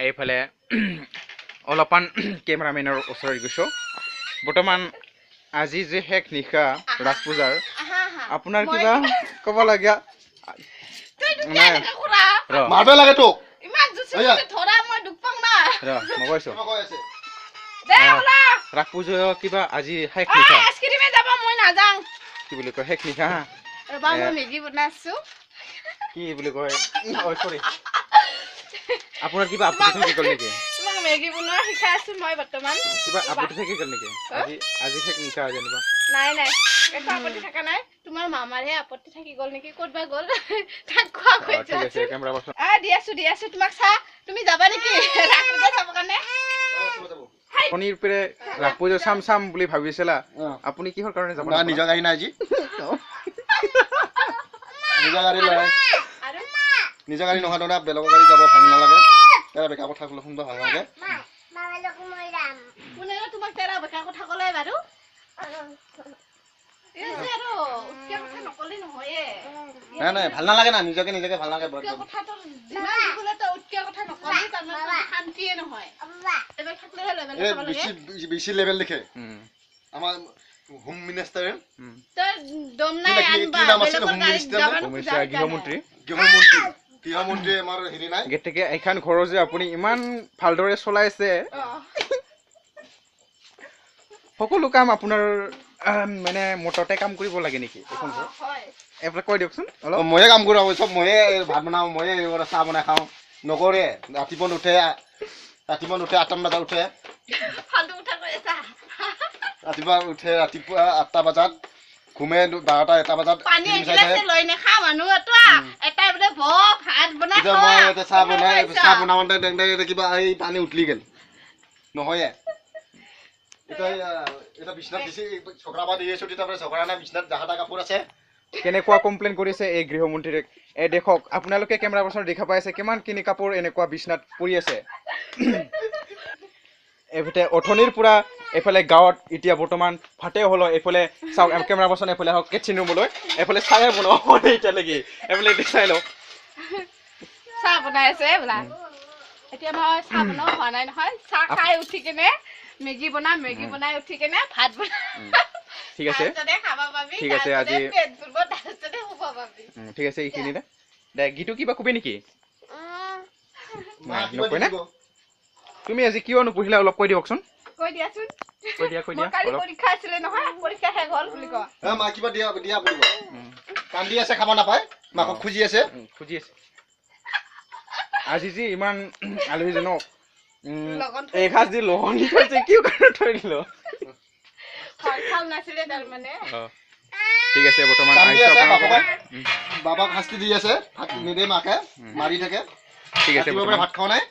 এইফালে অলপমান কেমেৰামেনৰ ওচৰত গৈছো বৰ্তমান আজি যে শেষ নিশা ৰাস পূজাৰ আপোনাৰ কিবা ক'ব লগা মাৰবে লাগে তোক ৰাস পূজা কিবা আজি শেষ নিশা কি বুলি কয় শেষ নিশা কি বুলি কয় সৰি আপোনাৰ কিবা আপত্তি থাকি গ'ল নেকি মেগী বনোৱা শিকাই আছো মই বৰ্তমান কিবা আপত্তি থাকি গ'ল নেকি আজি শেষ নিশা যেনিবা নাই একো আপত্তি থকা নাই তোমাৰ মামাৰহে আপত্তি থাকি গ'ল নেকি ক'তবা গ'ল তাক খোৱা কৈ ঠিক আছে কেমেৰা পাৰ্চন দি আছো তোমাক চা তুমি যাবা নেকি ৰাস পূজা চাব কাৰণে শনিৰ পেৰে ৰাস পূজা চাম বুলি ভাবিছিলা আপুনি কিহৰ কাৰণে যাব না নিজৰ গাড়ী নাই আজি নিজৰ গাড়ী নহয় দাদা বেলেগৰ গাড়ী যাব ভাল নালাগে তেৰা বেকা কথা ক'লে শুনবা ভাল নালাগে কোনে তোমাক তেৰা বেকা কথা ক'লে বাৰু নাই ভাল নালাগে না নিজকে ভাল নালাগে বেছি লেভেল লিখে আমাৰ হোম মিনিষ্টাৰে গৃহমন্ত্ৰী আমাৰ হেৰি নাই গতিকে এইখন ঘৰৰ যে আপুনি ইমান ভালদৰে চলাইছে সকলো কাম আপোনাৰ মানে মটতে কাম কৰিব লাগে নেকি এখন ঘৰ এইবিলাক কৈ দিয়কচোন অলপ ময়ে কাম কৰোঁ চব ময়ে ভাত বনাওঁ ময়ে চাহ বনাই খাওঁ নকৰে ৰাতিপুৱা নুঠে 8টা বজাত উঠে ৰাতিপুৱা 8টা বজাত ঘুমে 12টা 1টা বজাত চাহ বনাওঁতে কিবা এই পানী উঠলি গেল নহয় এটা বিছনাত দিছে চকৰা দি আছো তাৰপৰা চকৰা নাই বিছনাত জাহাটা কাপোৰ আছে কেনেকুৱা কমপ্লেইন কৰিছে এই গৃহমন্ত্ৰীক এই দেখক আপোনালোকে কেমেৰা পাৰ্চনত দেখা পাইছে কিমানখিনি কাপোৰ এনেকুৱা বিছনাত পৰি আছে এইফালে অথনিৰ পৰা এইফালে গাঁৱত এতিয়া বৰ্তমান ফাটে হ'ল এইফালে চাওক কেমেৰা পাৰ্চন এইফালে হওক কিটচেন ৰুমলৈ এইফালে চাহে বনোৱা হ'ল এতিয়ালৈকে এইফালে চাই লওক চাহ বনাই আছে বোলা এতিয়া মই চাহ বনোৱা হোৱা নাই নহয় চাহ খাই উঠি কেনে মেগী বনাই উঠি কেনে ভাত বনাই ঠিক আছে ঠিক আছে আজি ঠিক আছে এইখিনিতে দে গীতটো কিবা কবি নেকি নকয় না তুমি আজি কিয় নপঢ়িলা অলপ কৈ দিয়কচোন কৈ দিয়াচোন কৈ দিয়া কালি পৰীক্ষা আছিলে নহয় পৰীক্ষা শেষ হ'ল বুলি কয় মা কিবা দিয়া বুলি কয় কান্দি আছে খাব নাপায় মাকক খুজি আছে আজি যি ইমান আলহীজনক এই সাজ দি লহন দি থৈছে কিয় কাৰণে থৈ দিল ঠিক আছে বৰ্তমান বাবাক শাস্তি দি আছে ভাত নিদে মাকে মাৰি থাকে ঠিক আছে ভাত খোৱা নাই